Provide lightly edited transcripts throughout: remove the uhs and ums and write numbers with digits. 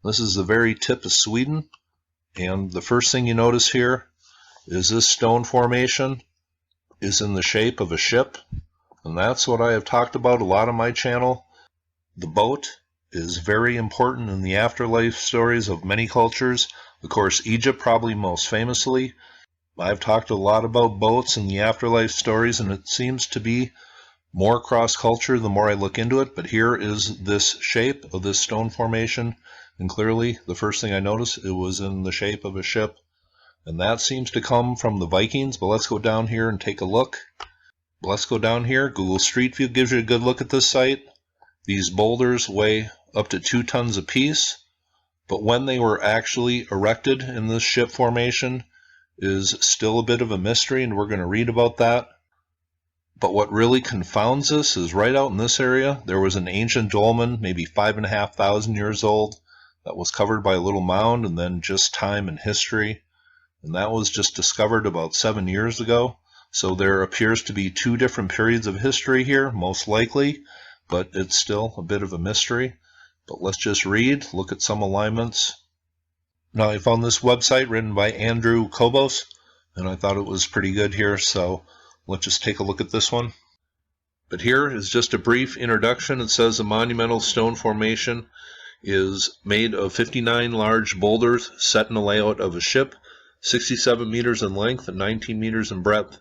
This is the very tip of Sweden, and the first thing you notice here is this stone formation is in the shape of a ship, and that's what I have talked about a lot on my channel. The boat is very important in the afterlife stories of many cultures. Of course, Egypt probably most famously. I've talked a lot about boats in the afterlife stories, and it seems to be more cross-culture the more I look into it, but here is this shape of this stone formation, and clearly the first thing I noticed, it was in the shape of a ship, and that seems to come from the Vikings. But let's go down here and take a look. Let's go down here. Google Street View gives you a good look at this site. These boulders weigh up to 2 tons apiece, but when they were actually erected in this ship formation is still a bit of a mystery, and we're going to read about that. But what really confounds us is right out in this area, there was an ancient dolmen, maybe 5,500 years old, that was covered by a little mound, and then just time and history. And that was just discovered about 7 years ago. So there appears to be 2 different periods of history here, most likely, but it's still a bit of a mystery. But let's just read, look at some alignments. Now I found this website written by Andrew Kobos, and I thought it was pretty good here, so let's just take a look at this one. But here is just a brief introduction. It says a monumental stone formation is made of 59 large boulders set in a layout of a ship, 67 meters in length and 19 meters in breadth.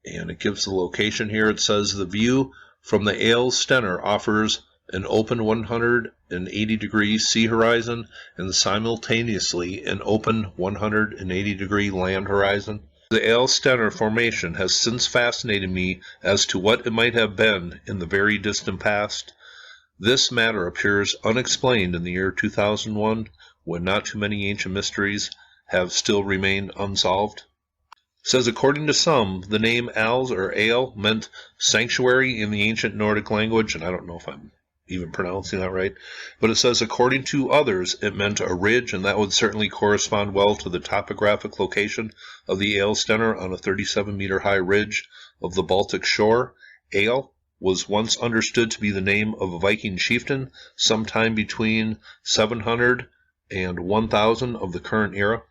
And it gives the location here. It says the view from the Älvstänner offers an open 180-degree sea horizon and simultaneously an open 180-degree land horizon. The Älvstänner formation has since fascinated me as to what it might have been in the very distant past. This matter appears unexplained in the year 2001, when not too many ancient mysteries have still remained unsolved. It says, according to some, the name Als or Ale meant sanctuary in the ancient Nordic language, and I don't know if I'm even pronouncing that right, but it says according to others it meant a ridge, and that would certainly correspond well to the topographic location of the Älvstänner on a 37-meter high ridge of the Baltic shore. Ale was once understood to be the name of a Viking chieftain sometime between 700 and 1000 of the current era.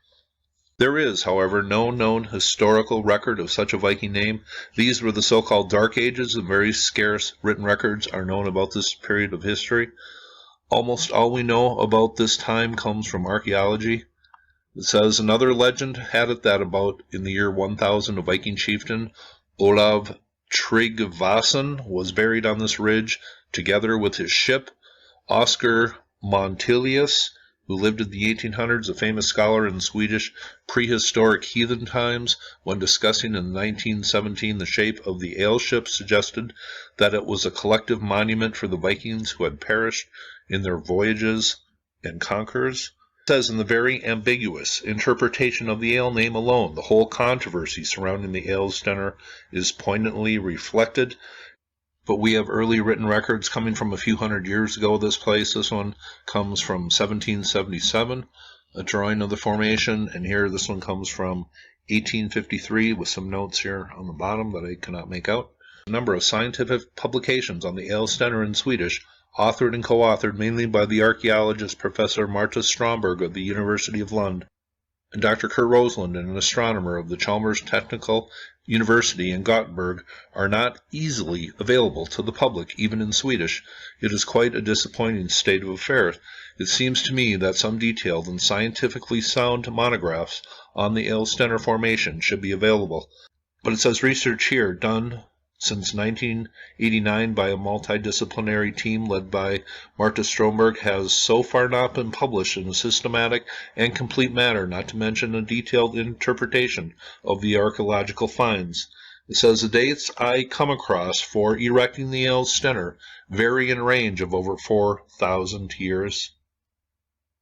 There is, however, no known historical record of such a Viking name. These were the so-called Dark Ages, and very scarce written records are known about this period of history. Almost all we know about this time comes from archaeology. It says another legend had it that about in the year 1000 a Viking chieftain, Olav Tryggvason, was buried on this ridge together with his ship, Oscar Montelius, who lived in the 1800s, a famous scholar in Swedish prehistoric heathen times. When discussing in 1917 the shape of the ale ship, suggested that it was a collective monument for the Vikings who had perished in their voyages and conquerors. It says in the very ambiguous interpretation of the ale name alone, the whole controversy surrounding the Älvstänner is poignantly reflected. But we have early written records coming from a few hundred years ago of this place. This one comes from 1777, a drawing of the formation, and here this one comes from 1853 with some notes here on the bottom that I cannot make out. A number of scientific publications on the Älvstänner in Swedish, authored and co-authored mainly by the archaeologist Professor Marta Stromberg of the University of Lund, and Dr. Kurt Rosland, an astronomer of the Chalmers Technical University in Gothenburg, are not easily available to the public, even in Swedish. It is quite a disappointing state of affairs. It seems to me that some detailed and scientifically sound monographs on the Älvstänner formation should be available. But it says research here done since 1989 by a multidisciplinary team led by Marta Stromberg has so far not been published in a systematic and complete manner, not to mention a detailed interpretation of the archaeological finds. It says the dates I come across for erecting the Älvstänner vary in a range of over 4,000 years.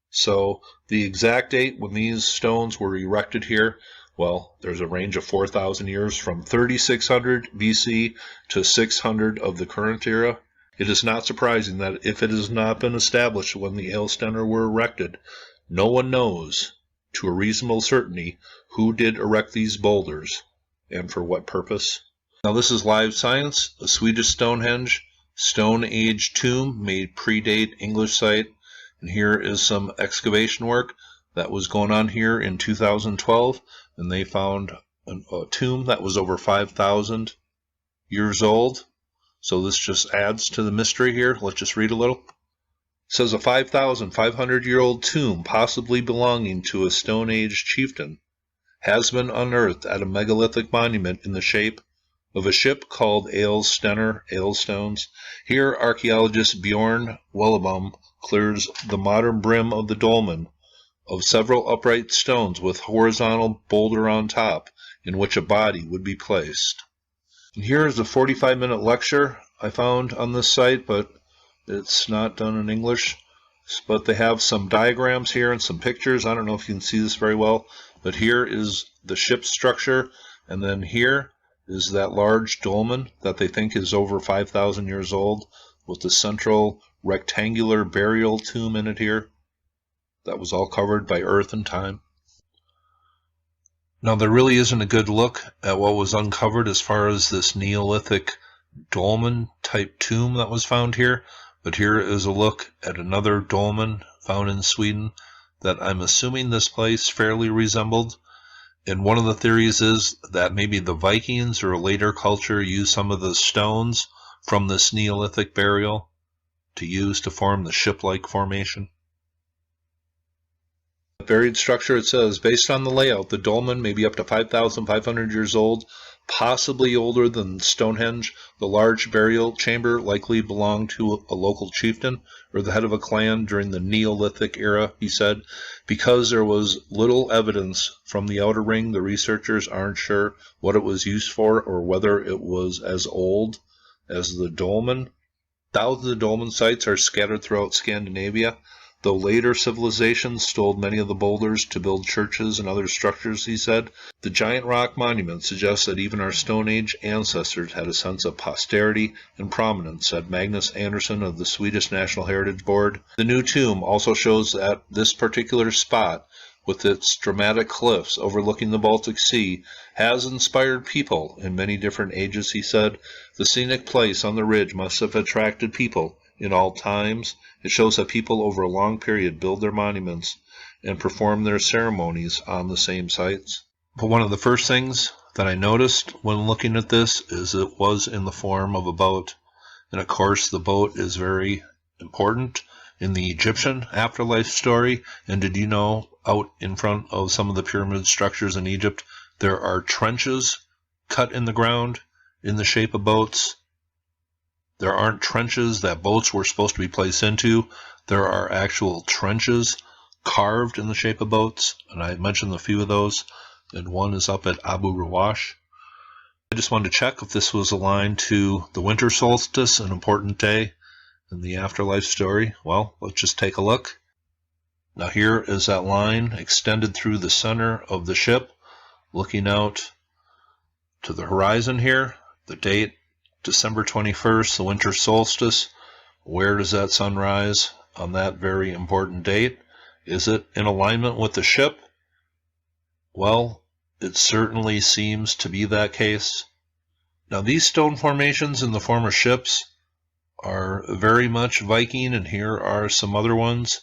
So the exact date when these stones were erected here, well, there's a range of 4,000 years from 3600 BC to 600 of the current era. It is not surprising that if it has not been established when the Älvstänner were erected, no one knows to a reasonable certainty who did erect these boulders and for what purpose. Now this is Live Science, a Swedish Stonehenge Stone Age tomb may predate English site And here is some excavation work that was going on here in 2012, and they found a tomb that was over 5,000 years old. So this just adds to the mystery here. Let's just read a little. It says a 5,500-year-old tomb, possibly belonging to a Stone Age chieftain, has been unearthed at a megalithic monument in the shape of a ship called Ailstones. Here, archaeologist Bjorn Wellebom clears the modern brim of the dolmen of several upright stones with horizontal boulder on top, in which a body would be placed. And here is a 45-minute lecture I found on this site, but it's not done in English. But they have some diagrams here and some pictures. I don't know if you can see this very well, but here is the ship's structure, and then here is that large dolmen that they think is over 5,000 years old, with the central rectangular burial tomb in it here. That was all covered by earth and time. Now, there really isn't a good look at what was uncovered as far as this Neolithic dolmen-type tomb that was found here, but here is a look at another dolmen found in Sweden that I'm assuming this place fairly resembled. And one of the theories is that maybe the Vikings or a later culture used some of the stones from this Neolithic burial to use to form the ship-like formation. Buried structure, it says, based on the layout, the dolmen may be up to 5,500 years old, possibly older than Stonehenge. The large burial chamber likely belonged to a local chieftain or the head of a clan during the Neolithic era, he said. Because there was little evidence from the outer ring, the researchers aren't sure what it was used for or whether it was as old as the dolmen. Thousands of dolmen sites are scattered throughout Scandinavia. Though later civilizations stole many of the boulders to build churches and other structures, he said, the giant rock monument suggests that even our Stone Age ancestors had a sense of posterity and prominence, said Magnus Andersson of the Swedish National Heritage Board. The new tomb also shows that this particular spot, with its dramatic cliffs overlooking the Baltic Sea, has inspired people in many different ages, he said. The scenic place on the ridge must have attracted people in all times. It shows that people over a long period build their monuments and perform their ceremonies on the same sites. But one of the first things that I noticed when looking at this is it was in the form of a boat. And of course, the boat is very important in the Egyptian afterlife story. And did you know, out in front of some of the pyramid structures in Egypt, there are trenches cut in the ground in the shape of boats? There aren't trenches that boats were supposed to be placed into. There are actual trenches carved in the shape of boats, and I mentioned a few of those, and one is up at Abu Rawash. I just wanted to check if this was aligned to the winter solstice, an important day in the afterlife story. Well, let's just take a look. Now here is that line extended through the center of the ship, looking out to the horizon here. The date, December 21st, the winter solstice. Where does that sun rise on that very important date? Is it in alignment with the ship? Well, it certainly seems to be that case. Now, these stone formations in the form of ships are very much Viking, and here are some other ones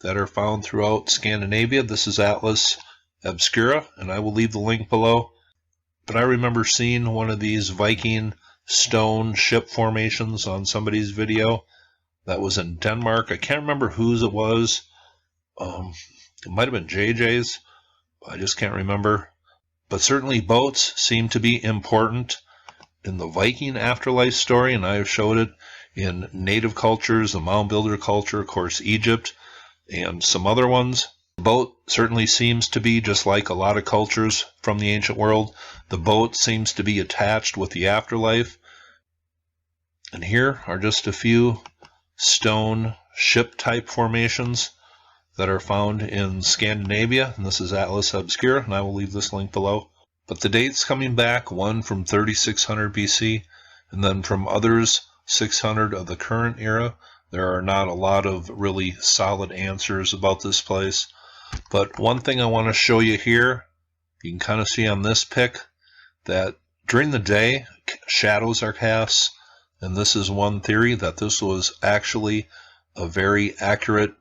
that are found throughout Scandinavia. This is Atlas Obscura, and I will leave the link below. But I remember seeing one of these Viking stone ship formations on somebody's video that was in Denmark. I can't remember whose it was. It might have been JJ's. I just can't remember. But certainly boats seem to be important in the Viking afterlife story, and I have showed it in native cultures, the mound builder culture, of course, Egypt, and some other ones. The boat certainly seems to be, just like a lot of cultures from the ancient world, the boat seems to be attached with the afterlife. And here are just a few stone ship-type formations that are found in Scandinavia. And this is Atlas Obscura, and I will leave this link below. But the dates coming back, one from 3600 BC, and then from others, 600 of the current era. There are not a lot of really solid answers about this place. But one thing I want to show you here, you can kind of see on this pic that during the day, shadows are cast, and this is one theory that this was actually a very accurate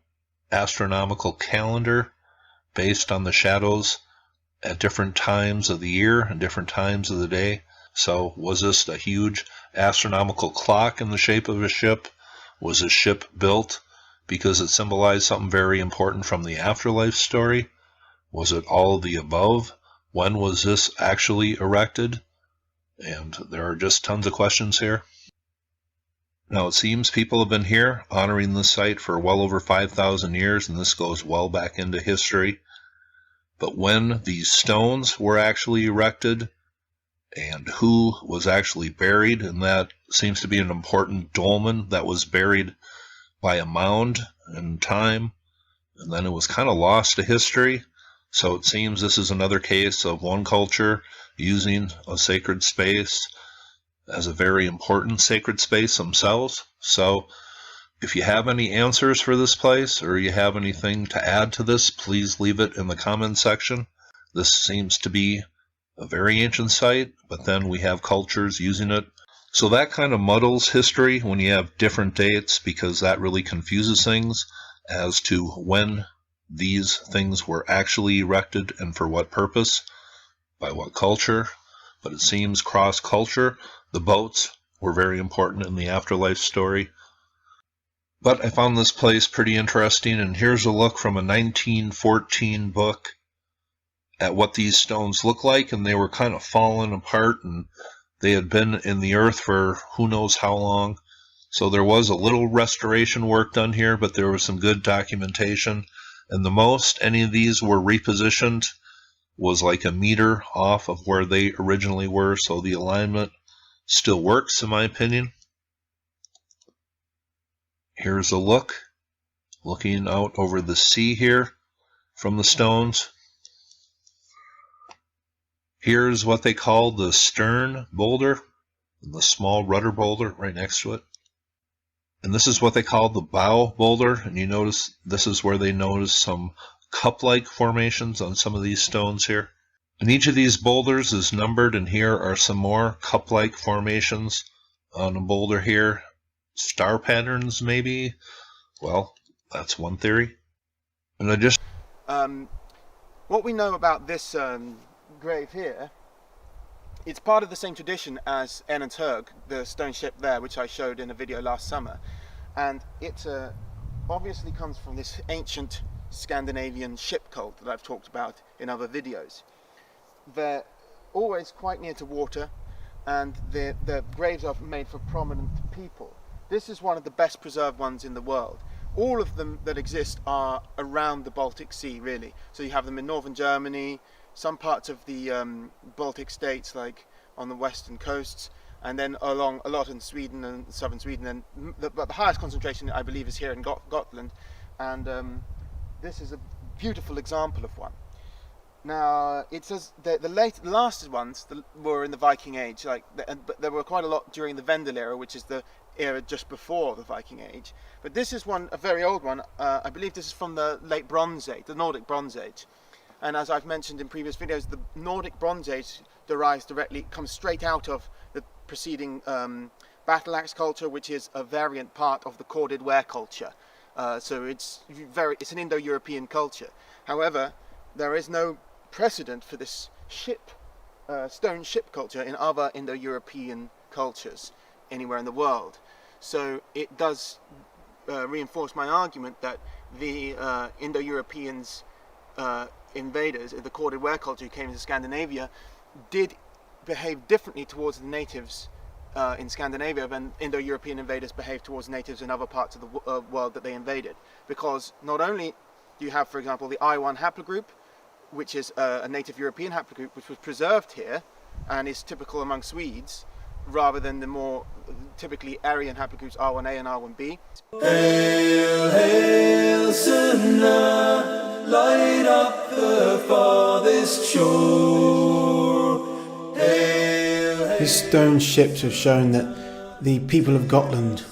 astronomical calendar based on the shadows at different times of the year and different times of the day. So was this a huge astronomical clock in the shape of a ship? Was a ship built because it symbolized something very important from the afterlife story? Was it all of the above? When was this actually erected? And there are just tons of questions here. Now, it seems people have been here honoring this site for well over 5,000 years, and this goes well back into history. But when these stones were actually erected, and who was actually buried, and that seems to be an important dolmen that was buried by a mound in time, and then it was kind of lost to history. So it seems this is another case of one culture using a sacred space as a very important sacred space themselves. So if you have any answers for this place, or you have anything to add to this, please leave it in the comments section. This seems to be a very ancient site, but then we have cultures using it. So that kind of muddles history when you have different dates, because that really confuses things as to when these things were actually erected and for what purpose, by what culture. But it seems cross-culture, the boats were very important in the afterlife story. But I found this place pretty interesting, and here's a look from a 1914 book at what these stones look like, and they were kind of falling apart, and they had been in the earth for who knows how long. So there was a little restoration work done here, but there was some good documentation. And the most any of these were repositioned was like a meter off of where they originally were, so the alignment still works in my opinion. Here's a look, looking out over the sea here from the stones. Here's what they call the stern boulder, and the small rudder boulder right next to it. And this is what they call the bow boulder, and you notice this is where they notice some cup-like formations on some of these stones here. And each of these boulders is numbered, and here are some more cup-like formations on a boulder here. Star patterns, maybe? Well, that's one theory. And I just... What we know about this grave here, it's part of the same tradition as Enanterg, the stone ship there, which I showed in a video last summer. And it obviously comes from this ancient Scandinavian ship cult that I've talked about in other videos. They're always quite near to water, and the graves are made for prominent people. This is one of the best preserved ones in the world. All of them that exist are around the Baltic Sea, really. So you have them in northern Germany, some parts of the Baltic states, like on the western coasts, and then along a lot in Sweden and southern Sweden. And the highest concentration, I believe, is here in Gotland. And this is a beautiful example of one. Now, it says the last ones were in the Viking Age, but there were quite a lot during the Vendel era, which is the era just before the Viking Age. But this is one, a very old one. I believe this is from the late Bronze Age, the Nordic Bronze Age. And as I've mentioned in previous videos, the Nordic Bronze Age comes straight out of the preceding battle axe culture, which is a variant part of the corded ware culture. So it's an Indo-European culture. However, there is no precedent for this stone ship culture in other Indo-European cultures anywhere in the world. So it does reinforce my argument that the Indo-Europeans invaders, the corded ware culture who came into Scandinavia, did behave differently towards the natives in Scandinavia than Indo-European invaders behaved towards natives in other parts of the world that they invaded. Because not only do you have, for example, the I1 haplogroup, which is a native European haplogroup which was preserved here and is typical among Swedes, rather than the more typically Aryan haplogroups R1a and R1b. Hail, hail, Sunna, light up the farthest shore. Hail, hail. These stone ships have shown that the people of Gotland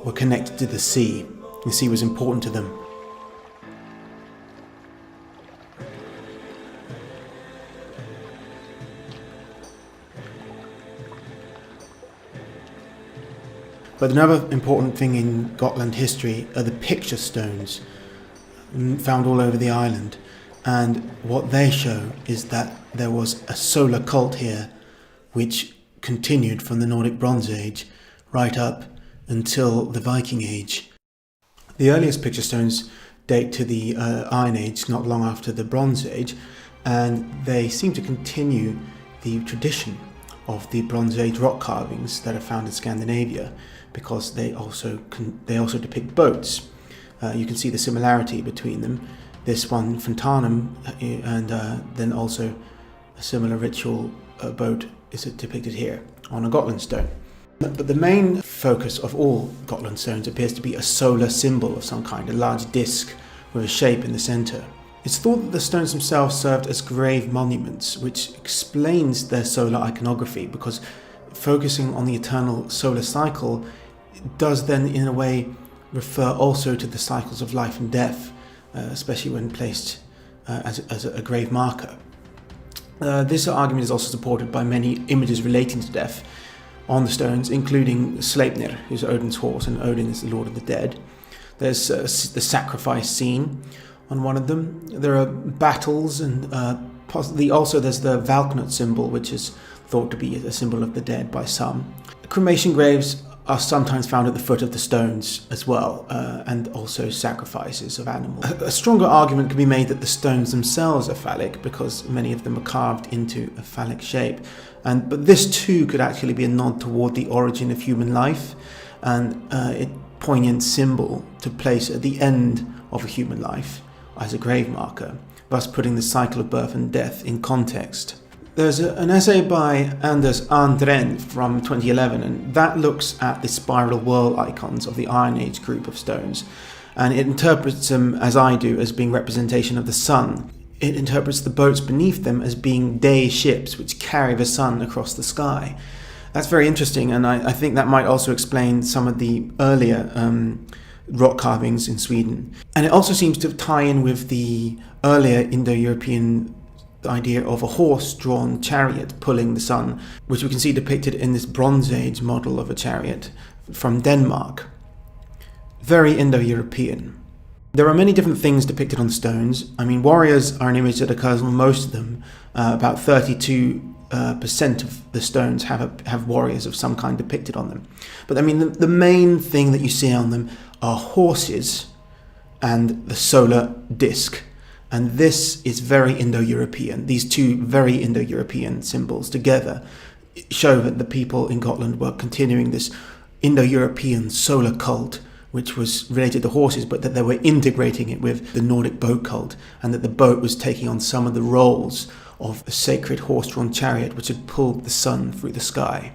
were connected to the sea. The sea was important to them. But another important thing in Gotland history are the picture stones. found all over the island. And what they show is that there was a solar cult here which continued from the Nordic Bronze Age right up until the Viking Age. The earliest picture stones date to the Iron Age, not long after the Bronze Age, and they seem to continue the tradition of the Bronze Age rock carvings that are found in Scandinavia, because they also depict boats. You can see the similarity between them. This one, Fontanum, and then also a similar ritual boat is depicted here on a Gotland stone. But the main focus of all Gotland stones appears to be a solar symbol of some kind, a large disc with a shape in the centre. It's thought that the stones themselves served as grave monuments, which explains their solar iconography, because focusing on the eternal solar cycle does then in a way refer also to the cycles of life and death, especially when placed as a grave marker. This argument is also supported by many images relating to death on the stones, including Sleipnir, who's Odin's horse, and Odin is the lord of the dead. There's the sacrifice scene on one of them. There are battles, and possibly also there's the Valknut symbol, which is thought to be a symbol of the dead by some. Cremation graves are sometimes found at the foot of the stones as well, and also sacrifices of animals. A stronger argument can be made that the stones themselves are phallic, because many of them are carved into a phallic shape. But this too could actually be a nod toward the origin of human life, and a poignant symbol to place at the end of a human life as a grave marker, thus putting the cycle of birth and death in context. There's an essay by Anders Andren from 2011, and that looks at the spiral whirl icons of the Iron Age group of stones, and it interprets them, as I do, as being representation of the sun. It interprets the boats beneath them as being day ships which carry the sun across the sky. That's very interesting, and I think that might also explain some of the earlier rock carvings in Sweden. And it also seems to tie in with the earlier Indo-European idea of a horse-drawn chariot pulling the sun, which we can see depicted in this Bronze Age model of a chariot from Denmark. Very Indo-European. There are many different things depicted on stones. I mean, warriors are an image that occurs on most of them. About 32% of the stones have warriors of some kind depicted on them. But I mean, the main thing that you see on them are horses and the solar disc. And this is very Indo-European. These two very Indo-European symbols together show that the people in Gotland were continuing this Indo-European solar cult, which was related to horses, but that they were integrating it with the Nordic boat cult, and that the boat was taking on some of the roles of a sacred horse-drawn chariot which had pulled the sun through the sky.